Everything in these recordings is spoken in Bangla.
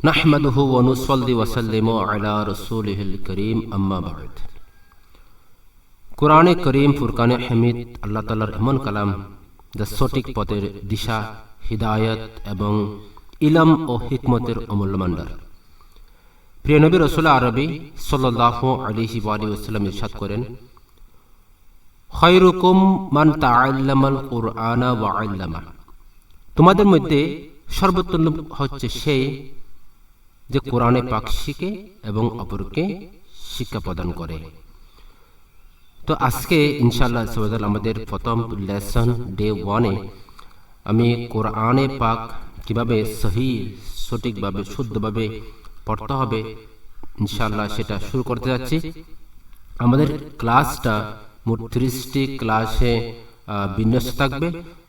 নাহমাদুহু ওয়া নুসাল্লি ওয়া সাল্লিমু আলা রাসূলিহিল কারীম আম্মা বা'দ। কোরআনে করিম ফুরকানে হামিদ আল্লাহ তাআলার এমন কালাম যা সঠিক পথের দিশা, হিদায়াত এবং ইলম ও হিকমতের অমূল্য ভান্ডার। প্রিয় নবী রাসূল আরবি সাল্লাল্লাহু আলাইহি ওয়া আলিহি ওয়াসাল্লাম ইরশাদ করেন, খায়রুকুম মান তাআল্লামাল কুরআনা ওয়া আল্লামা। তোমাদের মধ্যে সর্বোত্তম হচ্ছে সেই যে কোরআনে পাক শিখে এবং অপরকে শিক্ষা প্রদান করে। তো আজকে ইনশাআল্লাহ আমাদের প্রথম লেসন ডে 1-এ আমি কোরআনে পাক কিভাবে সঠিকভাবে শুদ্ধভাবে পড়তে হবে ইনশাআল্লাহ সেটা শুরু করতে যাচ্ছি। আমাদের ক্লাসটা মোট 30টি ক্লাসে বিন্যস্ত থাকবে,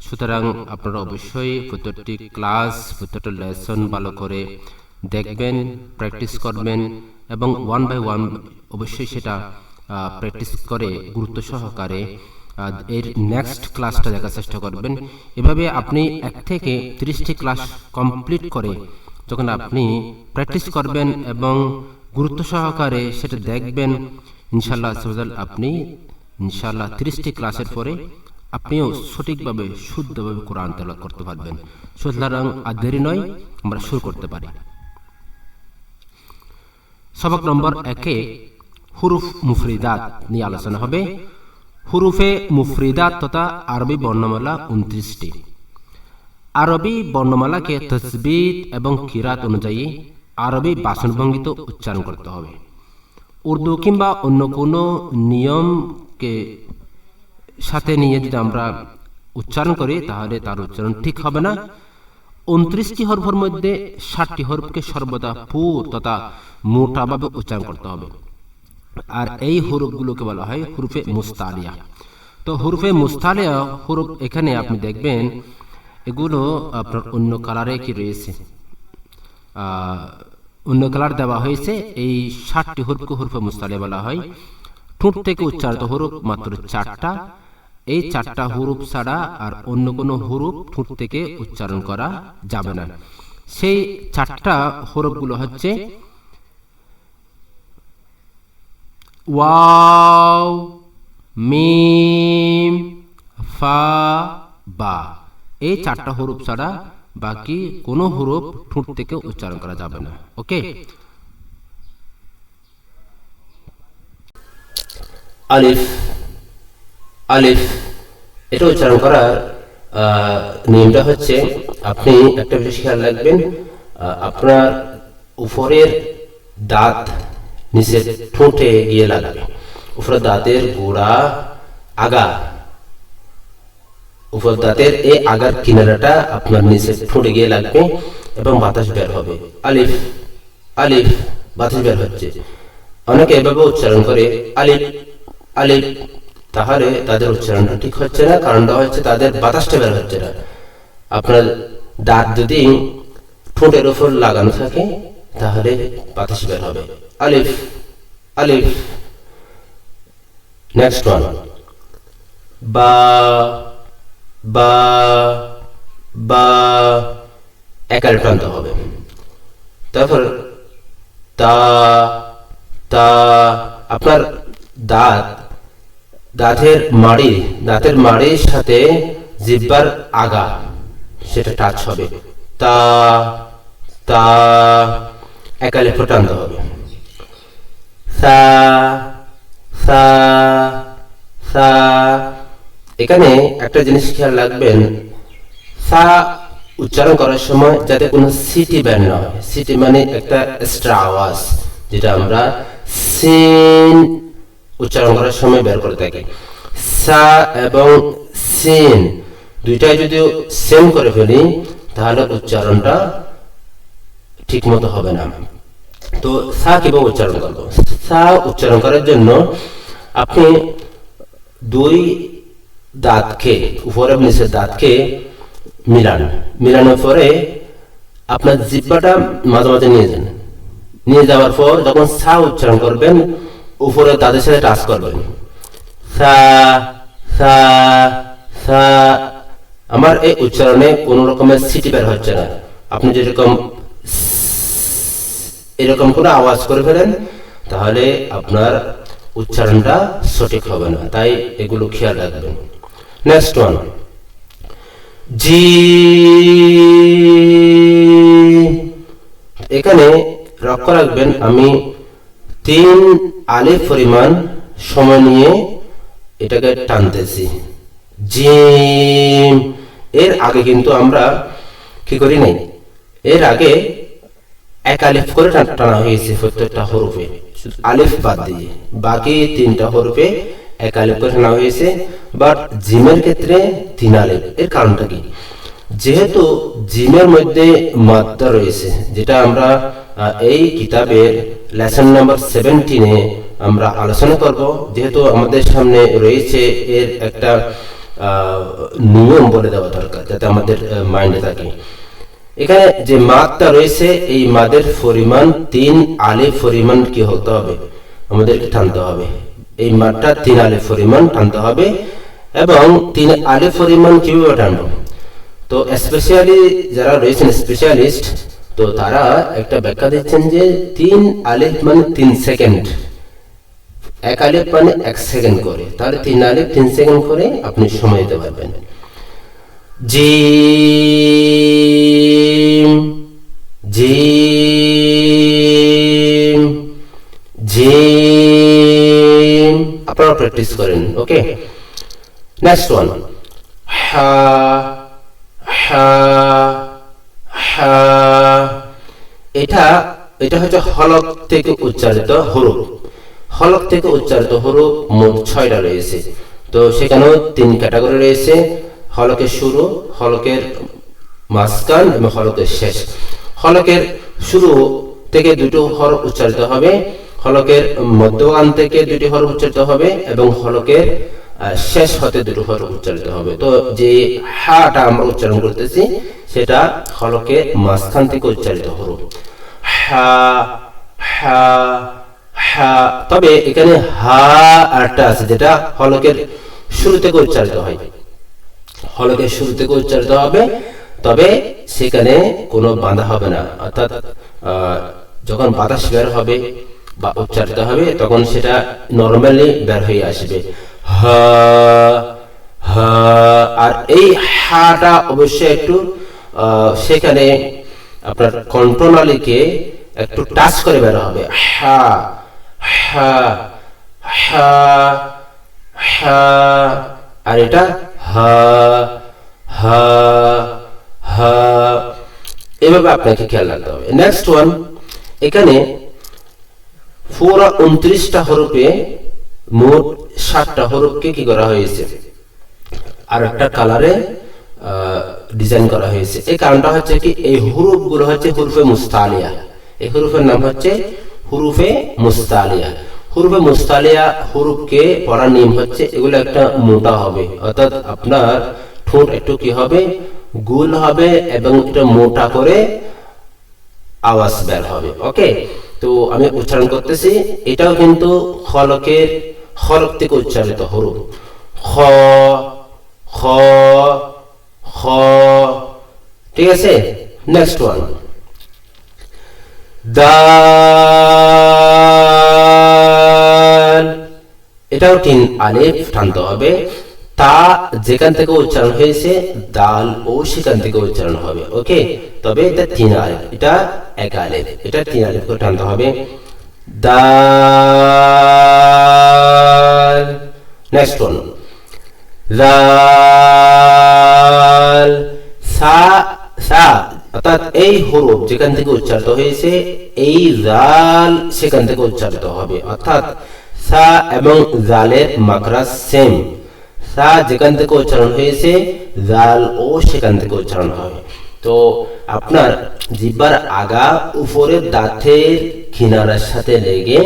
সুতরাং আপনারা অবশ্যই প্রত্যেকটি ক্লাস প্রত্যেকটা লেসন ভালো করে দেখবেন, প্র্যাকটিস করবেন এবং 1 by 1 অবশ্যই সেটা প্র্যাকটিস করে গুরুত্ব সহকারে এর নেক্সট ক্লাসটা দেখার চেষ্টা করবেন। এভাবে আপনি 1 থেকে 30টি ক্লাস কমপ্লিট করে যখন আপনি প্র্যাকটিস করবেন এবং গুরুত্ব সহকারে সেটা দেখবেন, ইনশাআল্লাহ আপনি ইনশাআল্লাহ 30টি ক্লাসের পরে আপনিও সঠিকভাবে শুদ্ধভাবে কোরআন তেলাওয়াত করতে পারবেন। সুতরাং আর দেরি নয়, আমরা শুরু করতে পারি। সবক নম্বর 1-এ হুরুফ মুফরিদাত নিয়ে আলোচনা হবে। হুরুফে মুফরিদাত তথা আরবি বর্ণমালা 29টি। আরবি বর্ণমালাকে তাসবিত এবং কিরাত অনুযায়ী আরবি বাচনভঙ্গিতে উচ্চারণ করতে হবে। উর্দু কিংবা অন্য কোনো নিয়মকে সাথে নিয়ে যদি আমরা উচ্চারণ করি তাহলে তার উচ্চারণ ঠিক হবে না। 29টি হরফের মধ্যে 60টি হরফকে সর্বদা পুর তথা মোটাভাবে উচ্চারণ করতে হবে। আর এই হরফগুলোকে বলা হয় হুরুফে মুস্তালিয়া। তো হুরুফে মুস্তালিয়া হরফ এখানে আপনি দেখবেন এগুলো আপনার অন্য কালারে কি রয়েছে, অন্য কালার দেওয়া হয়েছে। এই 60টি হরফকে হুরুফে মুস্তালিয়া বলা হয়। ঠোঁট থেকে উচ্চারিত হরফ মাত্র 4টা। এই 4টা হরফ ছাড়া আর অন্য কোনো হরফ ঠোঁট থেকে উচ্চারণ করা যাবে না। সেই 4টা হরফগুলো হচ্ছে ওয়াও, মিম, ফা, বা। এই 4টা হরফ ছাড়া বাকি কোনো হরফ ঠোঁট থেকে উচ্চারণ করা যাবে না। ওকে, আলিফ আলিফ এটা উচ্চারণ করার নিয়মটা হচ্ছে, আপনি একটা বিশেষ খেয়াল রাখবেন, আপনার উপরের দাঁত নিচে ঠোঁটে গিয়ে লাগবে। উপরের দাঁতের গোড়া আগা, উপর দাঁতের এই আগার কিনারাটা আপনার নিচে ঠোঁটে গিয়ে লাগবে এবং বাতাস বের হবে। আলিফ আলিফ বাতাস বের হচ্ছে। অনেকে এভাবে উচ্চারণ করে আলিফ আলিফ, তাহলে তাদের উচ্চারণটা ঠিক হচ্ছে না। কারণটা হচ্ছে তাদের বাতাসটা বের হচ্ছে না। আপনার দাঁত যদি ঠোঁটের উপর লাগানো থাকে তাহলে বাতাস বের হবে। আলিফ আলিফ। নেক্সট ওয়ান বা বা বা, একালে টানতে হবে। তারপর তা তা, আপনার দাঁতের মাড়ির সাথে জিহ্বার আগা সেটা টাচ হবে। তা তা, একালে টানতে হবে। সা সা সা, এখানে একটা জিনিস খেয়াল রাখবেন, সা উচ্চারণ করার সময় যাতে কোনো সিটি বের না হয়। সিটি মানে একটা এক্সট্রা আওয়াজ যেটা আমরা সিন উচ্চারণ করার সময় বের করে থাকি। সা এবং সিন দুইটাই যদি সেম করে ফেলি তাহলে উচ্চারণটা ঠিক মতো হবে না। তো সা কিভাবে উচ্চারণ করব? সা উচ্চারণ করার জন্য আপনি 2 দাঁতকে, উপরে নিচের দাঁতকে মিলানোর পরে আপনার জিহ্বাটা মাঝে মাঝে নিয়ে যাওয়ার পর যখন সা উচ্চারণ করবেন উপরে দাঁতের সাথে টাচ করবেন। সা সা সা। আমার এই উচ্চারণে কোন রকমের সিটি বের হচ্ছে না। আপনি যেরকম এরকম করে আওয়াজ করে ফেলেন, তাহলে আপনার উচ্চারণটা সঠিক হবে না। তাই এগুলো খেয়াল রাখবেন। নেক্সট ওয়ান, জি। এখানে লক্ষ্য রাখবেন, আমি 3 আলিফ পরিমাণ সময় নিয়ে এটাকে টানতেছি। জিম, এর আগে কিন্তু আমরা কি করি নাই, এর আগে এক আলিফ করে টানা হয়েছে প্রত্যেকটা হরফে, আলিফ বাদ দিয়ে বাকি 3টা হরফে এক আলিফ করে টানা হয়েছে। বাট জিমের ক্ষেত্রে 3 আলিফ। এর কারণটা কি? যেহেতু জিমের মধ্যে মাত্রা রয়েছে, যেটা আমরা এই কিতাবের লেসন নাম্বার 17-এ আমরা আলোচনা করব। যেহেতু আমাদের সামনে রয়েছে, এর একটা নিয়ম বলে দেওয়া দরকার যাতে আমাদের মাইন্ডে থাকে। এখানে যে মাদটা রয়েছে, এই মাদের পরিমাণ 3 আলিফ পরিমাণ কি হতে হবে, আমাদেরকে টানতে হবে। এই মাদটা 3 আলিফ পরিমাণ টানতে হবে। এবং 3 আলিফ পরিমাণ কিভাবে টানবো? তো স্পেশালি যারা রয়েছেন স্পেশালিস্ট, তো তারা একটা ব্যাখ্যা দিচ্ছেন যে 3 আলিফ মানে 3 সেকেন্ড, 1 আলিফ মানে 1 সেকেন্ড করে, তাহলে 3 আলিফ 3 সেকেন্ড করে আপনি সময় দিতে পারবেন। Gym, gym, gym. আপনারা প্র্যাকটিস করেন। ওকে, নেক্সট ওয়ান, হা, হা, হা। এটা হচ্ছে হলক থেকে উচ্চারিত হরফ। হলক থেকে উচ্চারিত হরফ মোট 6টা রয়েছে। তো সেখানেও 3 ক্যাটাগরি রয়েছে, হলকের শুরু, হলকের মাঝখান এবং হলকের শেষ। হলকের শুরু থেকে 2টি হরফ উচ্চারিত হবে, হলকের মধ্যখান থেকে 2টি হরফ উচ্চারিত হবে এবং হলকের শেষ হতে 2টি হরফ উচ্চারিত হবে। তো যে হাটা আমরা উচ্চারণ করতেছি, সেটা হলকের মাঝখান থেকে উচ্চারিত হরফ, হা, হা, হা। তবে এখানে হা আরটা আছে, যেটা হলকের শুরু থেকে উচ্চারিত হয়, হলকের শুরু থেকে উচ্চারিত হবে। তবে সেখানে কোনো বাধা হবে না, অর্থাৎ যখন বাতাস বের হবে বা উচ্চারিত হবে, তখন সেটা নরমালি বের হয়ে আসবে, হা, হা। আর এই হাটা অবশ্যই একটু সেখানে আপনার কণ্ঠনালীকে একটু টাচ করে বের হবে, হা, হা, হা, হা। আর এটা হা, হা, হা। এভাবে আপনাকে খেয়াল রাখতে হবে। নেক্সট ওয়ান, এখানে পুরো 29টা হরফে মোট 7টা হরফকে কি করা হয়েছে, আর একটা কালারে ডিজাইন করা হয়েছে। এই কারণটা হচ্ছে কি, এই হুরুফগুলো হচ্ছে হুরুফে মুস্তালিয়া। এই হুরুফের নাম হচ্ছে হুরুফে মুস্তালিয়া। হুরুফে মুস্তালিয়া হুরুফকে পড়ার নিয়ম হচ্ছে, এগুলো একটা মোটা হবে, অর্থাৎ আপনার ঠোঁট একটু কি হবে, গোল হবে এবং এটা মোটা করে আওয়াজ বের হবে। ওকে, তো আমি উচ্চারণ করতেছি। এটাও কিন্তু হলকের হলক থেকে উচ্চারিত হরফ, খ, খ, খ। ঠিক আছে, নেক্সট ওয়ান, দাল। এটাও 3 আলিফ টানতে হবে। তা যেখান থেকে উচ্চারণ হয়েছে, দাল ও সেখান থেকে উচ্চারণ হবে। ওকে, তবে এটা 3 আলিফ, এটা 1 আলিফ, এটা 3 আলিফ করে টানতে হবে, দাল। নেক্সট ওয়ান, জাল, সা, সা। অর্থাৎ এই হরফ যেখান থেকে উচ্চারিত হয়েছে, এই জাল সেখান থেকে উচ্চারিত হবে, অর্থাৎ সা এবং জালের মাখরাজ সেম। সা যেখান থেকে উচ্চারণ হয়েছে, জাল ও সেখান থেকে উচ্চারণ হবে। তো আপনার জিহ্বার আগা উপরের দাঁতের কিনারার সাথে লেগে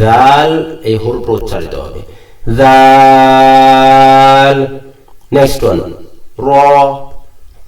জাল এই হরফ উচ্চারিত হবে, জাল। নেক্সট ওয়ান, র,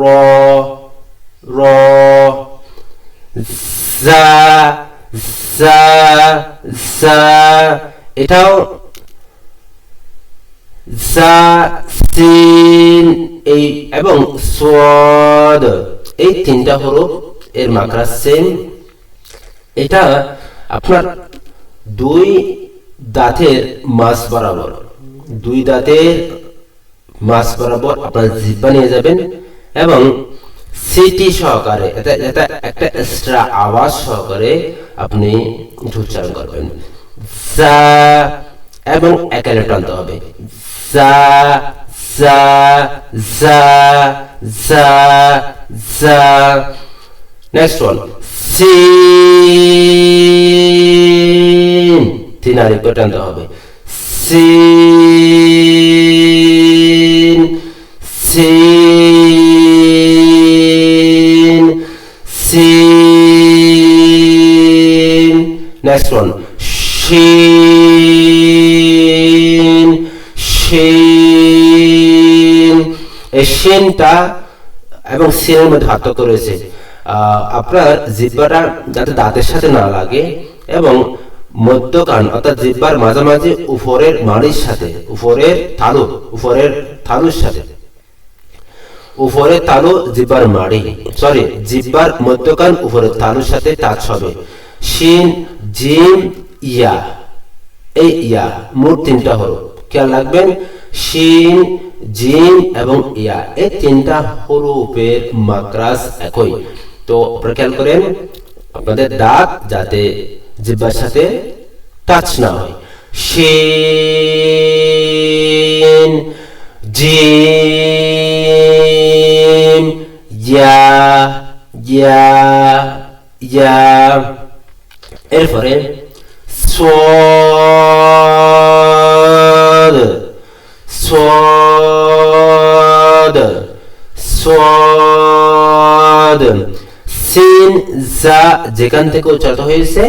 র, র, জা, জা, জা। এটাও জা, সিন এই এবং সাদ, এই 3টা হরফ এর মাখরাজ সেম। এটা আপনার দুই দাঁতের মাছ বরাবর, দুই দাঁতের মাছ বরাবর আপনার জিহ্বা নিয়ে যাবেন এবং সিটি সহকারে এটা একটা এক্সট্রা আওয়াজ সহকারে আপনি উচ্চারণ করবেন। জা এবং একালে টানতে হবে। জা জা জা জা জা। নেক্সট ওয়ান সিন, তিন আরেকবার টানতে হবে। সিন সিন সিন। নেক্সট ওয়ান শিন শিন। এই শিনটা এবং সিনের মধ্যে পার্থক্য রয়েছে। আপনার জিহ্বাটা যাতে দাঁতের সাথে না লাগে এবং মধ্যকান অর্থাৎ জিহ্বার মাঝামাঝি উপরের মাড়ির সাথে, উপরের তালুর সাথে, উপরের তালু জিহ্বার মাড়ি, সরি জিহ্বার মধ্যকান উপরের তালুর সাথে টাচ হবে। শিন জিম ইয়া, এই ইয়া মোট তিনটা হরফ, খেয়াল রাখবেন। শিন জিম এবং ইয়া এই তিনটা হরফের মাকরাজ একই। তো আপনারা খেয়াল করেন আপনাদের দাঁত যাতে জিহ্বার সাথে টাচ না হয়। শিন জিম ইয়া ইয়া ইয়া। এরপরে সোয়াদ সোয়াদ সোয়াদ। সিন জা যেখান থেকে উচ্চারিত হয়েছে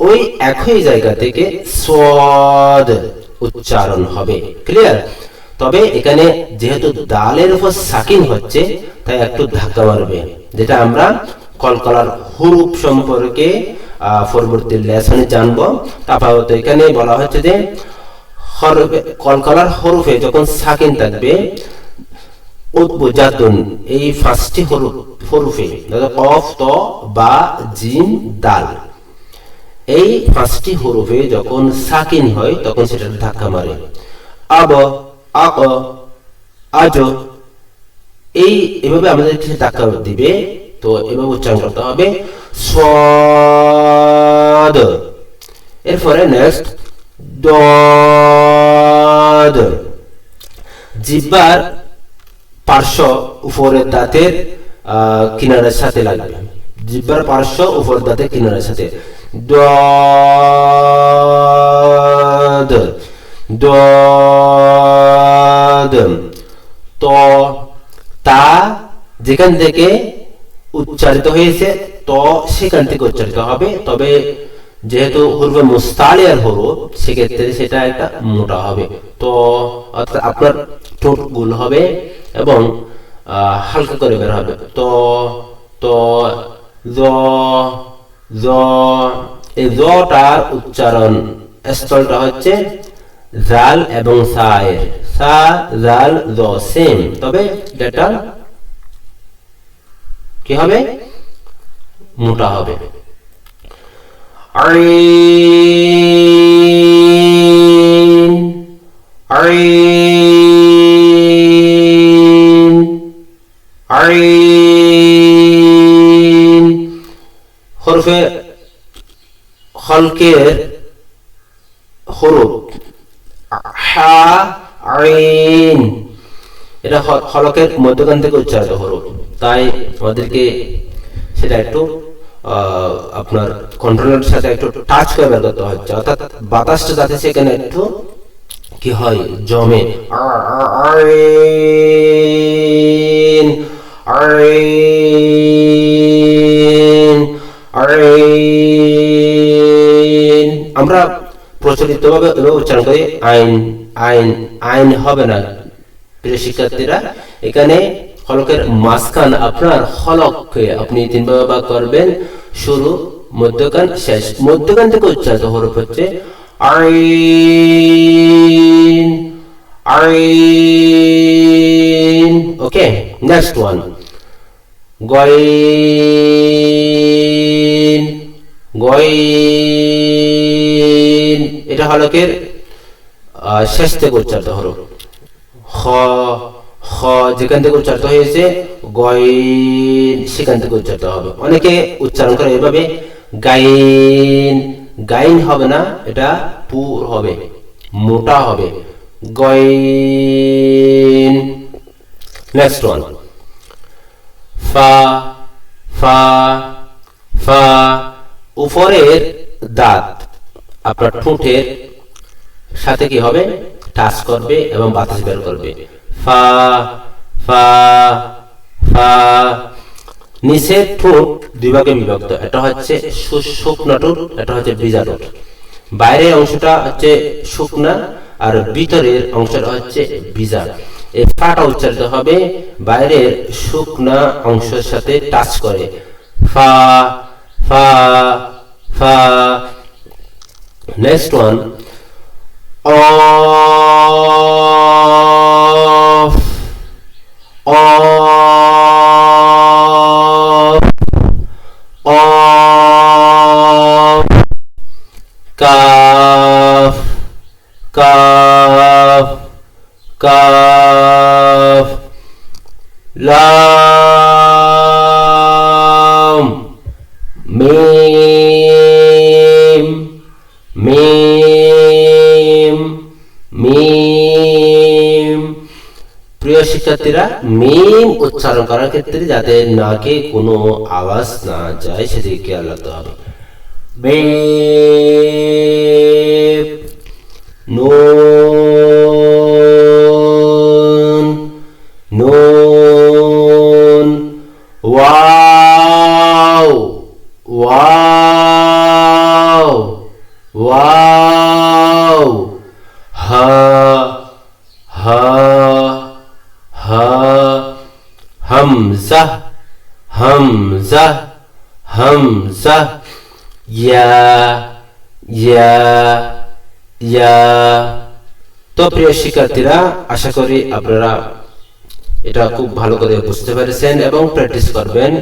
ওই একই জায়গা থেকে সোয়াদ উচ্চারণ হবে। ক্লিয়ার? তবে এখানে যেহেতু দালের উপর সাকিন হচ্ছে তাই একটু ধাক্কা মারবে, যেটা আমরা কলকলার হুরুফ সম্পর্কে পরবর্তী লেসনে জানবো। আপাতত এখানে বলা হচ্ছে যে কলকলার হরফে যখন সাকিন থাকবে উদ্বোজাতুন, এই পাঁচটি হরফে কফ ত বা জিম দাল, এই পাঁচটি হরফে যখন সাকিন হয় তখন সেটা ধাক্কা মারে। আব আক আজ, এই এভাবে আমাদের ধাক্কা দিবে। তো এভাবে উচ্চারণ করতে হবে সাদ। এরপরে নেক্সট দদ। জিহ্বার পার্শ্ব উপরের দাঁতের কিনারের সাথে লাগবে, জিহ্বার পার্শ্ব উপরের দাঁতের কিনারের সাথে। দদ দদ। তো তা যেখান থেকে উচ্চারিত হয়েছে তো সেখান থেকে উচ্চারিত হবে। তবে যেহেতু হরফে মুস্তালিয়ার হরফ সেক্ষেত্রে সেটা একটা মোটা হবে। তো অর্থাৎ আপনার ঠোঁট গোল হবে এবং হালকা করে বের হবে। তো তো জ জ, এই জটার উচ্চারণ স্থলটা হচ্ছে জাল এবং সায়ের, সা জাল জ সেম, তবে এটা কি হবে? মোটা হবে। আইন আইন আইন। হরফে হলকের হরফ হা আইন, এটা হলকের মধ্যখান থেকে উচ্চারিত হরফ, তাই আমাদেরকে সেটা একটু আপনার কন্ট্রোলের সাথে একটু টাচ করে বের করতে হচ্ছে, অর্থাৎ বাতাসটা যাতে সেখানে একটু কি হয় জমে। আইন আইন আইন। আমরা প্রচলিতভাবে উচ্চারণ করি আইন আইন, আইন হবে না প্রিয় শিক্ষার্থীরা। এখানে হলকের মাঝখান আপনার হলককে আপনি তিনভাবে ভাগ করবেন, শুরু মধ্যখান শেষ। মধ্যখান থেকে উচ্চারিত হরফ হচ্ছে আইন আইন। ওকে, নেক্সট ওয়ান গইন গইন, এটা হলকের শেষ থেকে উচ্চারিত হরফ। খ, খ যেখান থেকে উচ্চারিত হয়েছে গইন সেখান থেকে উচ্চারিত হবে। অনেকে উচ্চারণ করে এভাবে গাইন, গাইন হবে না, এটা পুর হবে, মোটা হবে, গইন। নেক্সট ওয়ান, ফা, ফা, ফা। উপরের দাঁত আপনার ঠোঁটের সাথে কি হবে, টাচ করবে এবং বাতাস বের করবে। ফা, ফা, ফা। নিচের ঠোঁট দুই ভাগে বিভক্ত, এটা হচ্ছে শুকনা ঠোঁট, এটা হচ্ছে ভিজা ঠোঁট। বাইরের অংশটা হচ্ছে শুকনা আর ভিতরের অংশটা হচ্ছে ভিজা। এই ফাটা উচ্চারিত হবে বাইরের শুকনা অংশের সাথে টাচ করে। ফা, ফা, ফা। Next one, of, of, of. Calf, calf, calf. লাম, মিম, মিম, মিম। প্রিয় শিক্ষার্থীরা, মিম উচ্চারণ করার ক্ষেত্রে যাতে নাকে কোনো আওয়াজ না যায় সেদিকে খেয়াল রাখতে হবে। মিম, নুন, নুন। ওয়াও, ওয়াও, ওয়াও। হা, হা, হা। হামজা, হামজা, হামজা। ইয়া, ইয়া, ইয়া। তো প্রিয় শিক্ষার্থীরা, আশা করি আপনারা এটা খুব ভালো করে বুঝতে পেরেছেন এবং প্র্যাকটিস করবেন।